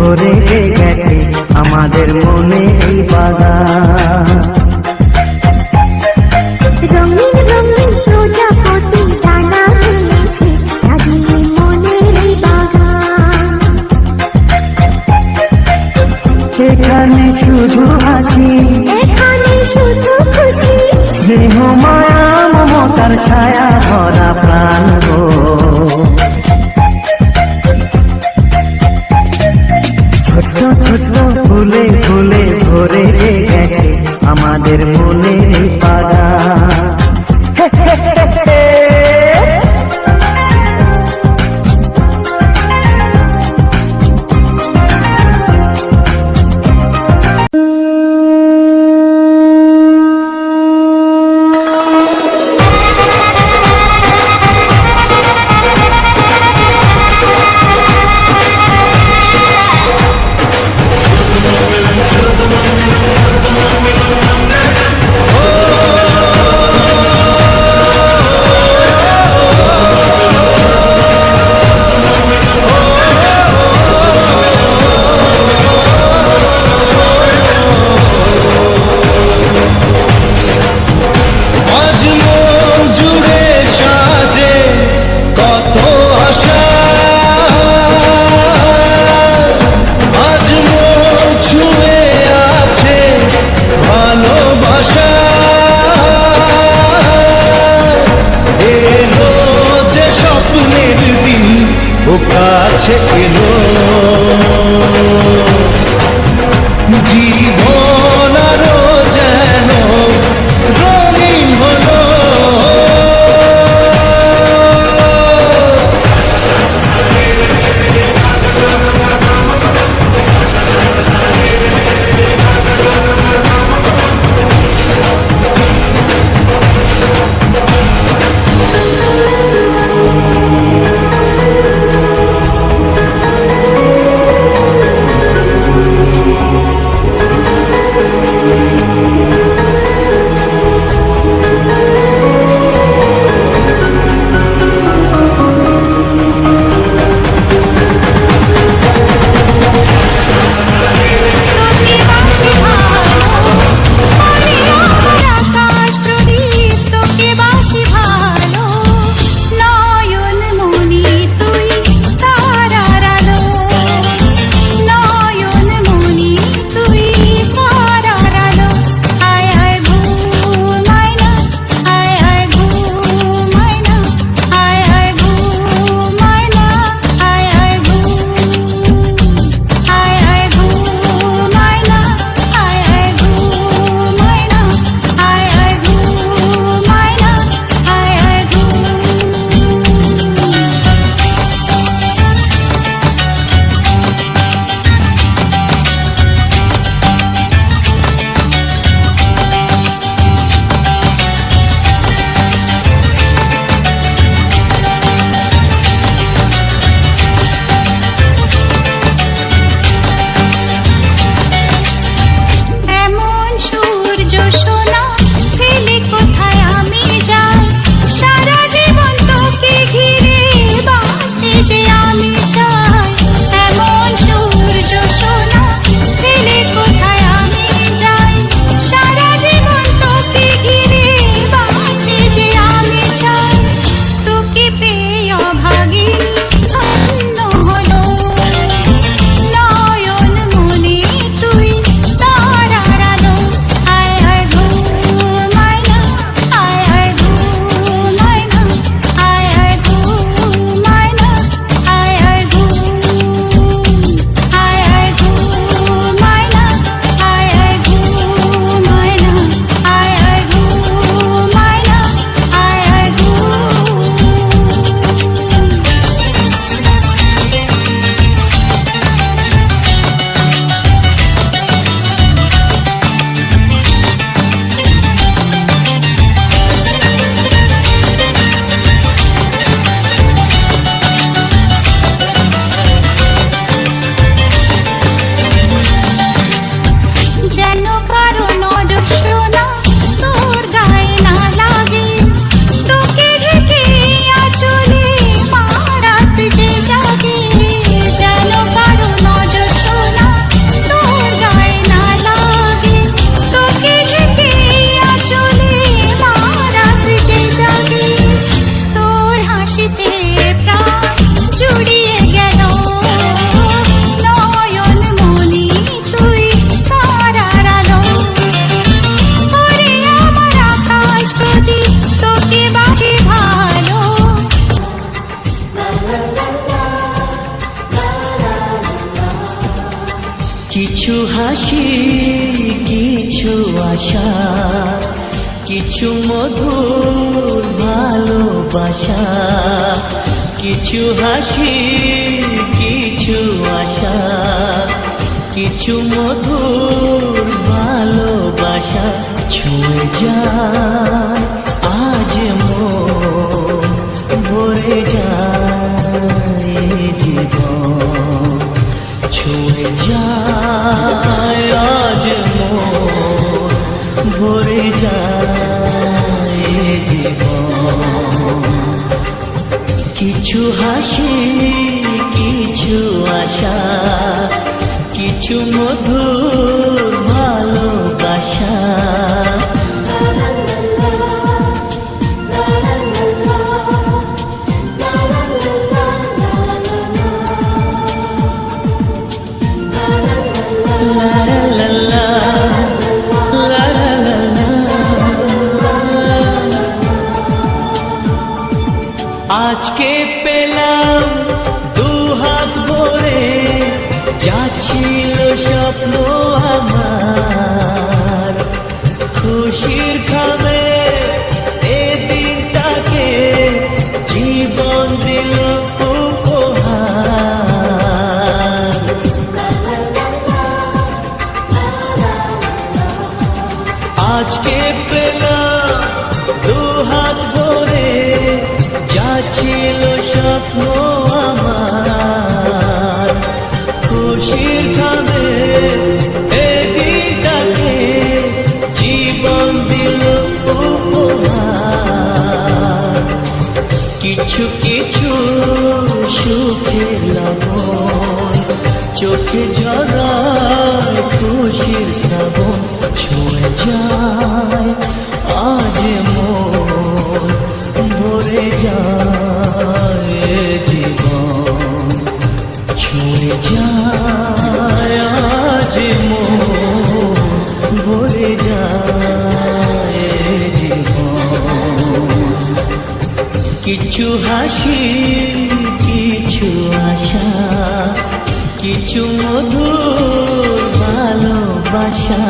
ভরে গেছে আমাদের মনে এই বাগান। রঙিন রঙিন প্রজাপতি ডানা মেলেছে সাজিয়ে মনের এই বাগান। এখানে শুধু হাসি, এখানে শুধু খুশি, স্নেহ মায়া মমতার ছায়া ভরা প্রাণ গো। ছোট ছোট ফুলে ফুলে ভরে গেছে আমাদের মনে এই বাগান। কিছু হাসি, কিছু আশা, কিছু মধুর ভালোবাসা। কিছু হাসি, কিছু আশা, কিছু মধুর ভালোবাসা। ছুঁয়ে যায় আজ মন, ভরে যায় জীবন। ছুঁয়ে যায় আজ মন, ভরে যায় জীবন। কিছু হাসি, কিছু আশা, কিছু মধুর ভালোবাসা। আজকে পেলাম দুহাত ভরে, যাচ্ছিল স্বপ্ন আমার। খুশির খামে এ দিনটাকে জীবন দিল উপহার। আজকে পেলাম দুহাত ভরে, যাচ্ছিল স্বপ্ন আমার। খুশির খামে এ দিনটাকে জীবন দিল উপহার। কিছু কিছু সুখের লবণ, চোখে ঝরায় খুশির শ্রাবণ। ছুঁয়ে যায় আজ মন, ভরে যায় জীবন। ছুঁয়ে যায় আজ মন, ভরে যায় জীবন। কিছু হাসি, কিছু আশা, কিছু মধুর ভালোবাসা।